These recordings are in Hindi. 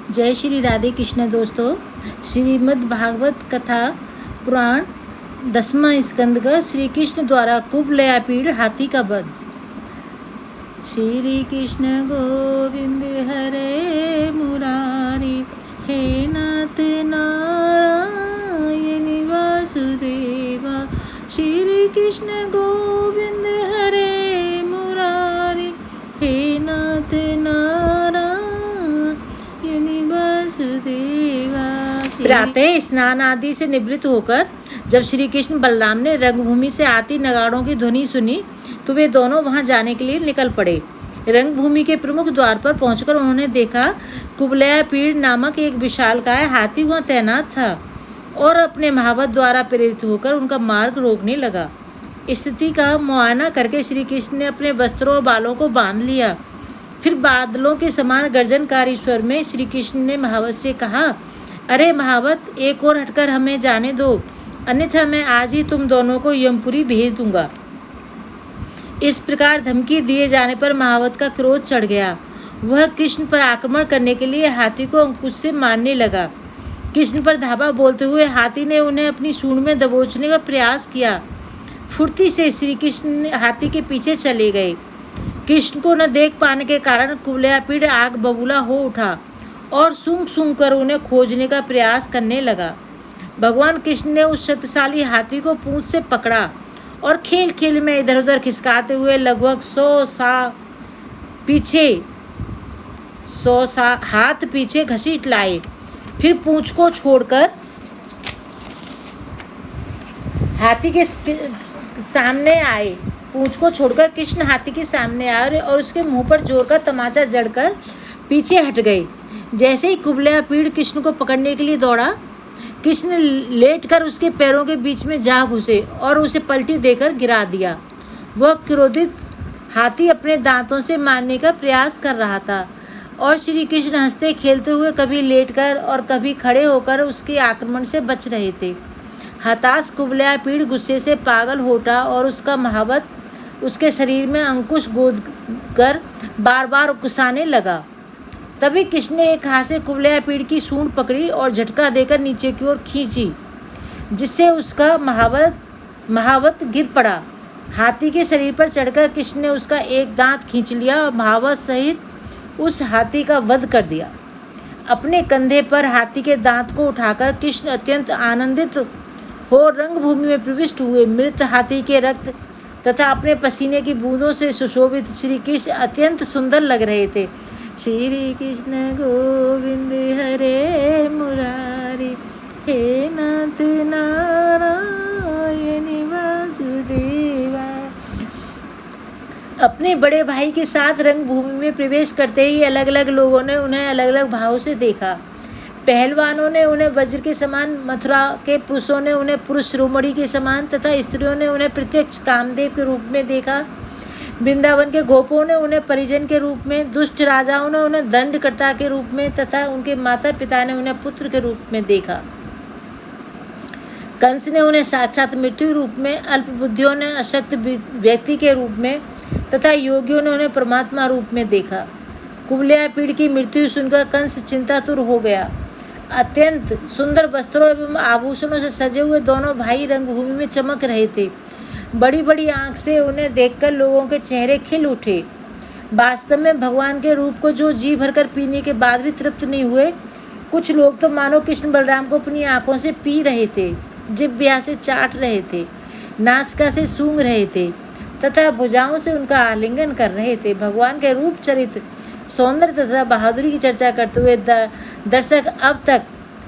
जय श्री राधे कृष्ण दोस्तों। श्रीमद् भागवत कथा पुराण 10वां स्कंद का श्री कृष्ण द्वारा कुबलयापीड़ हाथी का वध। श्री कृष्ण गोविंद हरे मुरारी, हे नाथ नारायण वासुदेवा। श्री कृष्ण गोविंद हरे मुरारी, हे नाथ प्रातः स्नान आदि से निवृत्त होकर जब श्री कृष्ण बलराम ने रंगभूमि से आती नगाड़ों की ध्वनि सुनी तो वे दोनों वहां जाने के लिए निकल पड़े। रंगभूमि के प्रमुख द्वार पर पहुंचकर उन्होंने देखा कुबलयापीड़ नामक एक विशालकाय हाथी वहां तैनात था और अपने महावत द्वारा प्रेरित होकर उनका मार्ग रोकने लगा। स्थिति का मुआयना करके श्री कृष्ण ने अपने वस्त्रों और बालों को बांध लिया। फिर बादलों के समान गर्जनकारी स्वर में श्री कृष्ण ने महावत से कहा, अरे महावत, एक और हटकर हमें जाने दो, अन्यथा मैं आज ही तुम दोनों को यमपुरी भेज दूंगा। इस प्रकार धमकी दिए जाने पर महावत का क्रोध चढ़ गया। वह कृष्ण पर आक्रमण करने के लिए हाथी को अंकुश से मारने लगा। कृष्ण पर धावा बोलते हुए हाथी ने उन्हें अपनी सूंड में दबोचने का प्रयास किया। फुर्ती से श्री कृष्ण हाथी के पीछे चले गए। कृष्ण को न देख पाने के कारण कुबलयापीड़ आग बबूला हो उठा और सूंघ सूंघ कर उन्हें खोजने का प्रयास करने लगा। भगवान कृष्ण ने उस शक्तिशाली हाथी को पूंछ से पकड़ा और खेल खेल में इधर उधर खिसकाते हुए लगभग 100 हाथ पीछे घसीट लाए। फिर पूंछ को छोड़कर हाथी के सामने आए। पूंछ को छोड़कर कृष्ण हाथी के सामने आए और उसके मुंह पर जोर का तमाचा जड़कर पीछे हट गए। जैसे ही कुबलयापीड़ कृष्ण को पकड़ने के लिए दौड़ा, कृष्ण लेटकर उसके पैरों के बीच में जा घुसे और उसे पलटी देकर गिरा दिया। वह क्रोधित हाथी अपने दांतों से मारने का प्रयास कर रहा था और श्री कृष्ण हंसते खेलते हुए कभी लेटकर और कभी खड़े होकर उसके आक्रमण से बच रहे थे। हताश कुबलयापीड़ गुस्से से पागल हो उठा और उसका महावत उसके शरीर में अंकुश गोद कर बार बार उकसाने लगा। तभी कृष्ण ने एक हाथ से कुबलयापीड़ की सूंड पकड़ी और झटका देकर नीचे की ओर खींची, जिससे उसका महावत गिर पड़ा। हाथी के शरीर पर चढ़कर कृष्ण ने उसका एक दांत खींच लिया और महावत सहित उस हाथी का वध कर दिया। अपने कंधे पर हाथी के दांत को उठाकर कृष्ण अत्यंत आनंदित हो रंगभूमि में प्रविष्ट हुए। मृत हाथी के रक्त तथा अपने पसीने की बूंदों से सुशोभित श्री कृष्ण अत्यंत सुंदर लग रहे थे। श्री कृष्ण गोविंद हरे मुरारी, हे नाथ नारायण वासुदेवा। अपने बड़े भाई के साथ रंगभूमि में प्रवेश करते ही अलग अलग लोगों ने उन्हें अलग अलग भाव से देखा। पहलवानों ने उन्हें वज्र के समान, मथुरा के पुरुषों ने उन्हें पुरुष शिरोमणि के समान तथा स्त्रियों ने उन्हें प्रत्यक्ष कामदेव के रूप में देखा। वृंदावन के गोपों ने उन्हें परिजन के रूप में, दुष्ट राजाओं ने उन्हें दंडकर्ता के रूप में तथा उनके माता पिता ने उन्हें पुत्र के रूप में देखा। कंस ने उन्हें साक्षात मृत्यु रूप में, अल्पबुद्धियों ने अशक्त व्यक्ति के रूप में तथा योगियों ने उन्हें परमात्मा रूप में देखा। कुबलयापीड़ की मृत्यु सुनकर कंस चिंतातुर हो गया। अत्यंत सुंदर वस्त्रों एवं आभूषणों से सजे हुए दोनों भाई रंगभूमि में चमक रहे थे। बड़ी बड़ी आंख से उन्हें देखकर लोगों के चेहरे खिल उठे। वास्तव में भगवान के रूप को जो जी भरकर पीने के बाद भी तृप्त नहीं हुए, कुछ लोग तो मानो कृष्ण बलराम को अपनी आंखों से पी रहे थे, जिह्वा से चाट रहे थे, नासिका से सूंघ रहे थे तथा भुजाओं से उनका आलिंगन कर रहे थे। भगवान के रूप, चरित्र, सौंदर्य तथा बहादुरी की चर्चा करते हुए दर्शक अब तक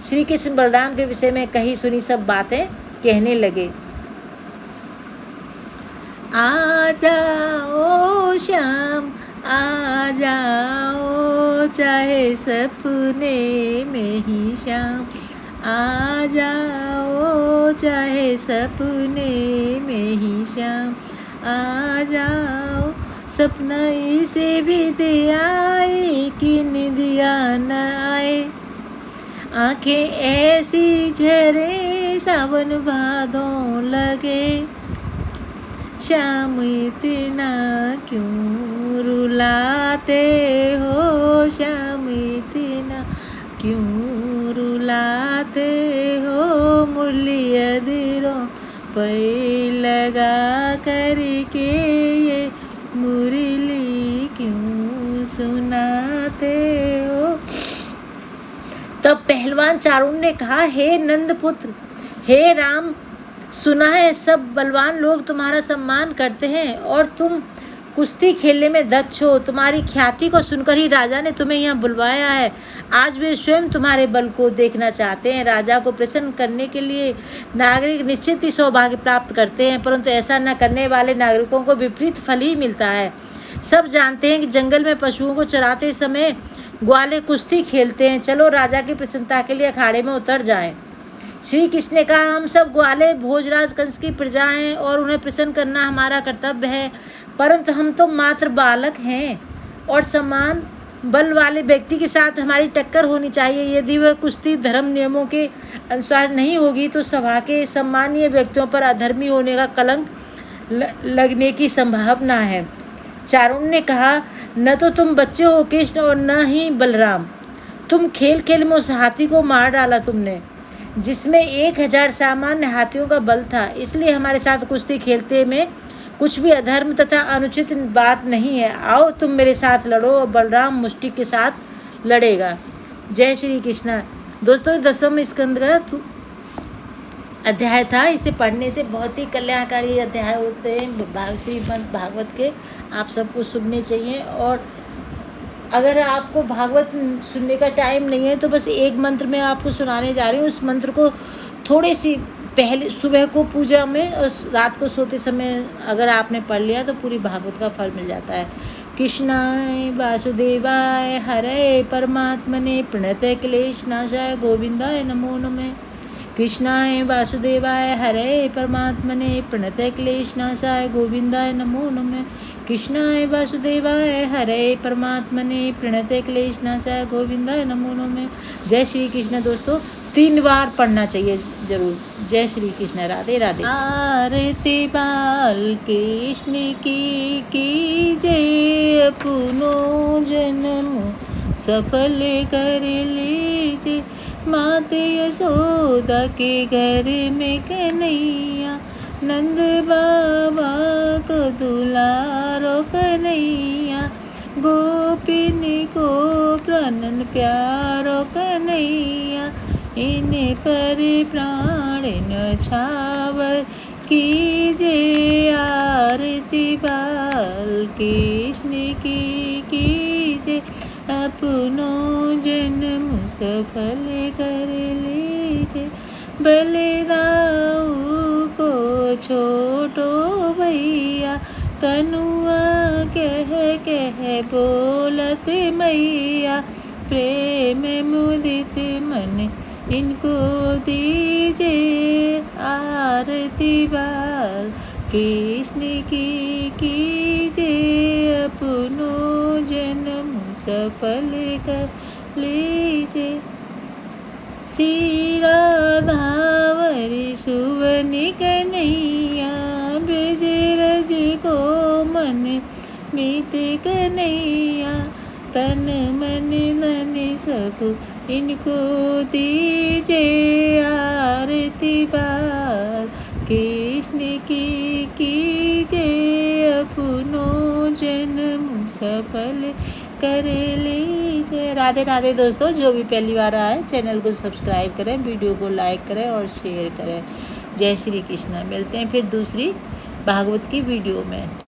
श्री कृष्ण बलराम के विषय में कही सुनी सब बातें कहने लगे। आ जाओ श्याम, आ जाओ, चाहे सपने में ही श्याम। आ जाओ, चाहे सपने में ही श्याम। आ जाओ, सपना इसे भी दे आए कि निदिया न आए। आंखें ऐसी झरे सावन भादों लगे, श्याम इतना क्यों रुलाते हो, श्याम इतना क्यों रुलाते हो मुरली अधरों पे लगा करके ये मुरली क्यों सुनाते हो। तब पहलवान चारुण ने कहा, हे नंदपुत्र, हे राम, सुना है सब बलवान लोग तुम्हारा सम्मान करते हैं और तुम कुश्ती खेलने में दक्ष हो। तुम्हारी ख्याति को सुनकर ही राजा ने तुम्हें यहाँ बुलवाया है। आज वे स्वयं तुम्हारे बल को देखना चाहते हैं। राजा को प्रसन्न करने के लिए नागरिक निश्चित ही सौभाग्य प्राप्त करते हैं, परंतु ऐसा न करने वाले नागरिकों को विपरीत फल ही मिलता है। सब जानते हैं कि जंगल में पशुओं को चराते समय ग्वाले कुश्ती खेलते हैं। चलो राजा की प्रसन्नता के लिए अखाड़े में उतर जाएं। श्री कृष्ण ने कहा, हम सब ग्वाले भोजराज कंस की प्रजा हैं और उन्हें प्रसन्न करना हमारा कर्तव्य है, परंतु हम तो मात्र बालक हैं और समान बल वाले व्यक्ति के साथ हमारी टक्कर होनी चाहिए। यदि वह कुश्ती धर्म नियमों के अनुसार नहीं होगी तो सभा के सम्मानीय व्यक्तियों पर अधर्मी होने का कलंक लगने की संभावना है। चारुण ने कहा, न तो तुम बच्चे हो कृष्ण और न ही बलराम। तुम खेल खेल में उस हाथी को मार डाला तुमने, जिसमें 1000 सामान्य हाथियों का बल था। इसलिए हमारे साथ कुश्ती खेलते में कुछ भी अधर्म तथा अनुचित बात नहीं है। आओ तुम मेरे साथ लड़ो और बलराम मुष्टि के साथ लड़ेगा। जय श्री कृष्ण। दोस्तों, 10वें स्कंद का अध्याय था। इसे पढ़ने से बहुत ही कल्याणकारी अध्याय होते हैं श्रीमद् भागवत के। आप सबको सुनने चाहिए। और अगर आपको भागवत सुनने का टाइम नहीं है तो बस एक मंत्र मैं आपको सुनाने जा रही हूँ। उस मंत्र को थोड़ी सी पहले सुबह को पूजा में और रात को सोते समय अगर आपने पढ़ लिया तो पूरी भागवत का फल मिल जाता है। कृष्णाय वासुदेवाय हरे परमात्मने प्रणतय क्लेशनाशाय गोविंदाय नमो नमः। कृष्णाय वासुदेवाय हरे परमात्मने प्रणतय क्लेशनाशाय गोविंदाय नमो नमः। कृष्णाय वासुदेवाय हरे परमात्मने प्रणतय क्लेशनाशाय गोविंदाय नमो नमः। जय श्री कृष्ण। दोस्तों, 3 बार पढ़ना चाहिए जरूर। जय श्री कृष्ण। राधे राधे। आरती बाल कृष्ण की जय, अपनो जन्म सफल कर लीजिए। माते यशोदा के घर में कन्हैया, नंद बाबा को दुलारो कन्हैया। गोपिन को प्राणन प्यारो कन्हैया, इन्हें पर प्राण न्यौछावर कीजिए। आरती बाल कृष्ण की कीजिए, अपनो जन्म सफल कर लीजिए। बलदाऊ को छोटो भैया, कनुआ कह कह बोलत मैया। प्रेम मुदित मन इनको दीजिए। आरती बाल कृष्ण की कीजिए, अपनो जन्म सफल कर लीजिए। श्री राधावरी सुवनि कन्हैया, ब्रजरज को मन मीत कन्हैया। तन मन धन सब इनको दीजिए। आरती बाल कृष्ण की कीजिए, अपनो जन्म सफल कर लीजिए। राधे राधे। दोस्तों, जो भी पहली बार आए चैनल को सब्सक्राइब करें, वीडियो को लाइक करें और शेयर करें। जय श्री कृष्ण। मिलते हैं फिर दूसरी भागवत की वीडियो में।